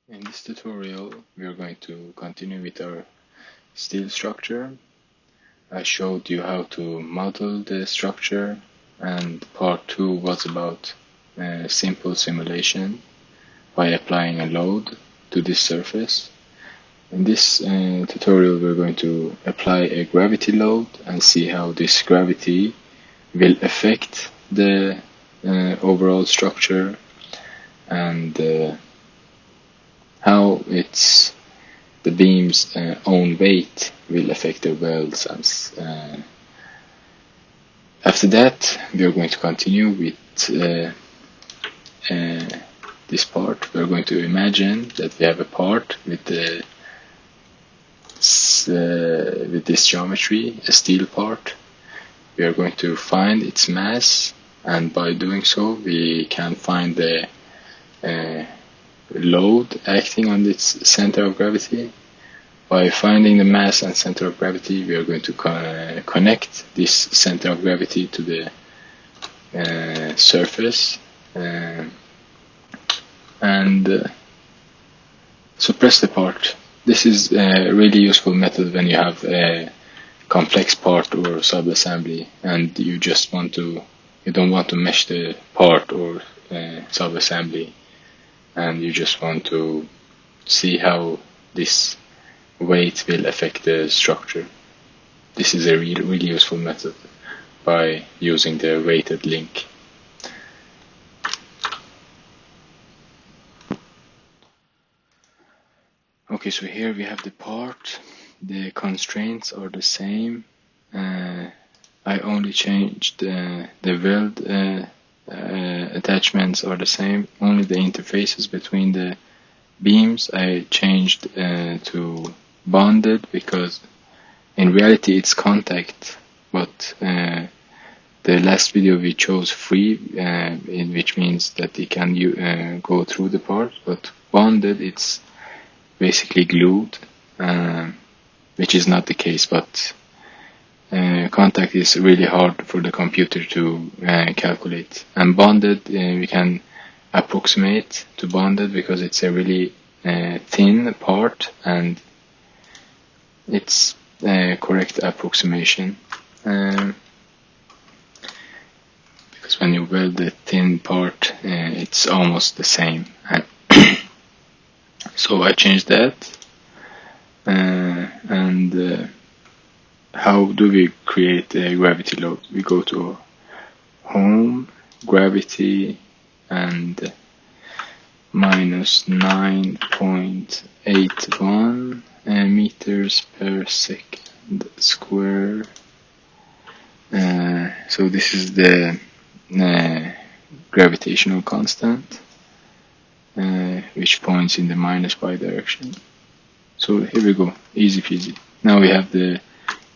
In this tutorial, we are going to continue with our steel structure. I showed you how to model the structure, and part 2 was about simple simulation by applying a load to this surface. In this tutorial, we're going to apply a gravity load and see how this gravity will affect the overall structure, and how the beam's own weight will affect the welds. After that, we are going to continue with this part. We are going to imagine that we have a part with this geometry, a steel part. We are going to find its mass, and by doing so, we can find the load acting on its center of gravity. By finding the mass and center of gravity, we are going to connect this center of gravity to the surface and suppress the part. This is a really useful method when you have a complex part or sub-assembly and you don't want to mesh the part or sub-assembly, and you just want to see how this weight will affect the structure. This is a really useful method by using the weighted link. Okay, so here we have the part. The constraints are the same. I only changed the weld attachments are the same. Only the interfaces between the beams I changed to bonded, because in reality it's contact, but the last video we chose free, which means that it can go through the part, but bonded it's basically glued, which is not the case, but contact is really hard for the computer to calculate. And bonded, we can approximate to bonded because it's a really thin part and it's a correct approximation. Because when you weld the thin part, it's almost the same. So I changed that. And how do we create a gravity load? We go to Home, Gravity, and minus 9.81 meters per second square. So this is the gravitational constant, which points in the minus pi direction. So here we go, easy peasy. Now we have the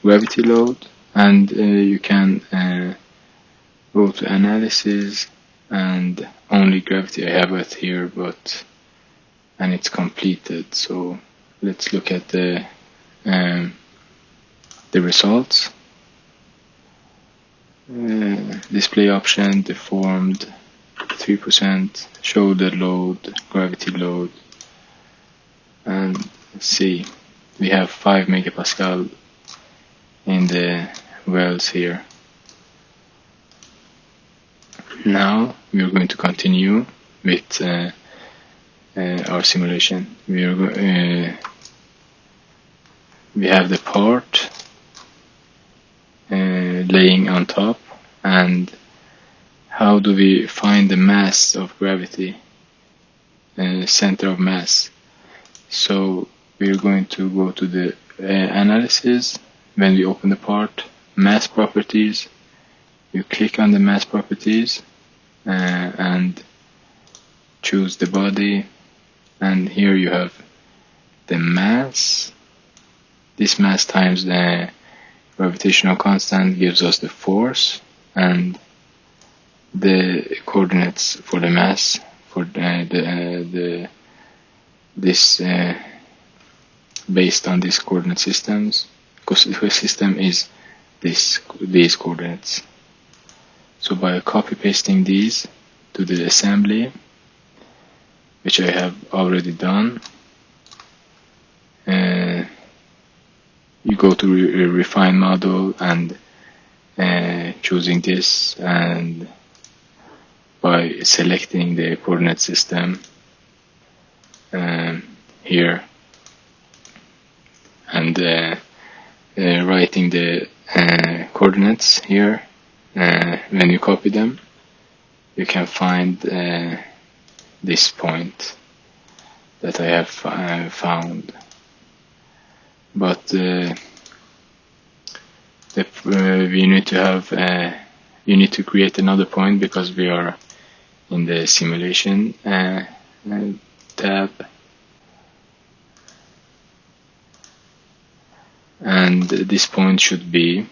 gravity load, and you can go to analysis, and only gravity I have it here, and it's completed. So let's look at the results. Display option, deformed 3%, show the load, gravity load, and let's see, we have 5 megapascal in the welds here. Now we are going to continue with our simulation. We have the part laying on top, and how do we find the mass of gravity, center of mass? So we are going to go to the analysis. When we open the part, mass properties, you click on the mass properties and choose the body, and here you have the mass. This mass times the gravitational constant gives us the force, and the coordinates for the mass for this based on these coordinate systems, because the system is these coordinates. So by copy pasting these to the assembly, which I have already done. You go to refine model and choosing this, and by selecting the coordinate system here and writing the coordinates here, when you copy them, you can find this point that I have found. But we need to have you need to create another point because we are in the simulation tab, and this point should be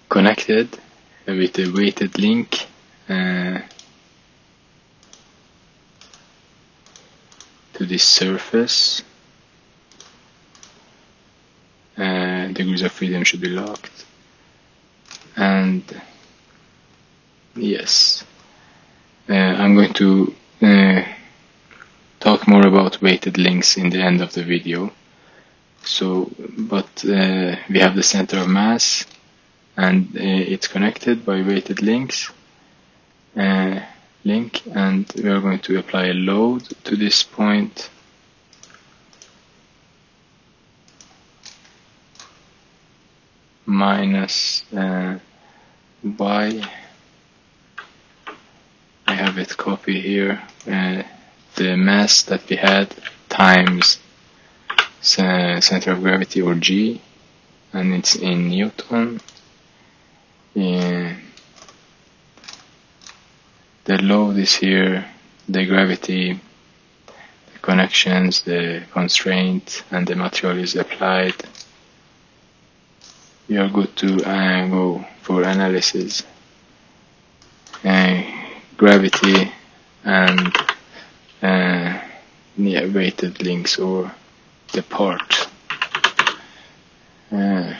connected with a weighted link to this surface. Degrees of freedom should be locked, and yes, I'm going to talk more about weighted links in the end of the video. So, but we have the center of mass, and it's connected by weighted link, and we are going to apply a load to this point. Minus y. I have it copy here, the mass that we had times center of gravity, or G, and it's in Newton. The load is here, the gravity, the connections, the constraint, and the material is applied. We are good to go for analysis. Gravity and weighted links, or the part. Now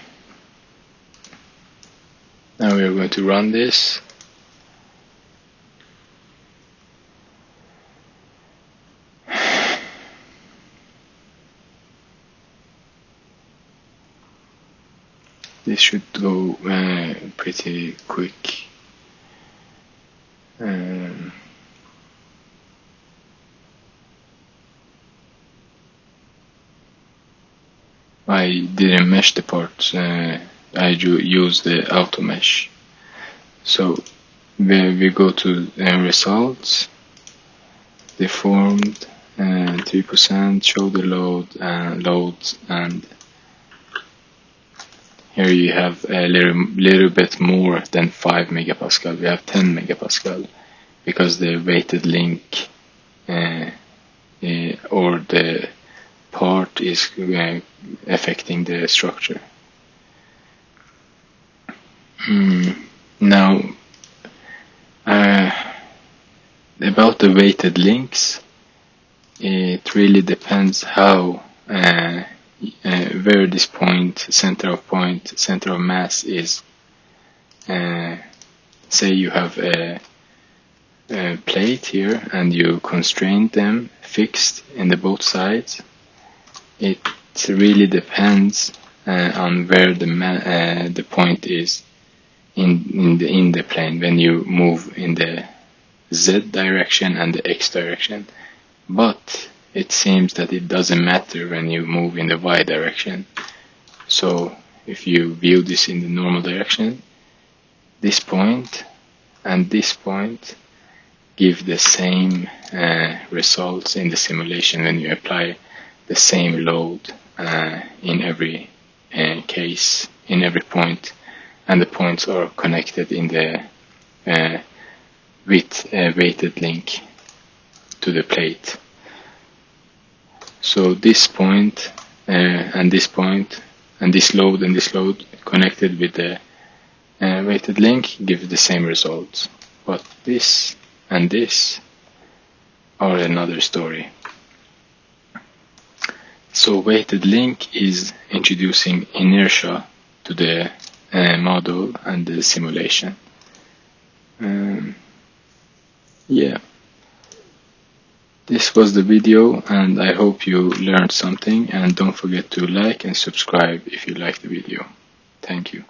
we are going to run this. This should go pretty quick. I didn't mesh the parts. I used the auto mesh. So we go to results, deformed, 3%, show the loads, and here you have a little bit more than 5 megapascal. We have 10 megapascal because the weighted link or the part is affecting the structure. Now, about the weighted links, it really depends how where this point, center of mass is. Say you have a plate here and you constrain them fixed in the both sides. It really depends on where the point is in the plane when you move in the Z direction and the X direction. But it seems that it doesn't matter when you move in the Y direction. So if you view this in the normal direction, this point and this point give the same results in the simulation when you apply the same load in every case, in every point, and the points are connected in the with a weighted link to the plate. So this point and this point and this load connected with the weighted link give the same results, but this and this are another story. So weighted link is introducing inertia to the model and the simulation. Yeah. This was the video, and I hope you learned something, and don't forget to like and subscribe if you like the video. Thank you.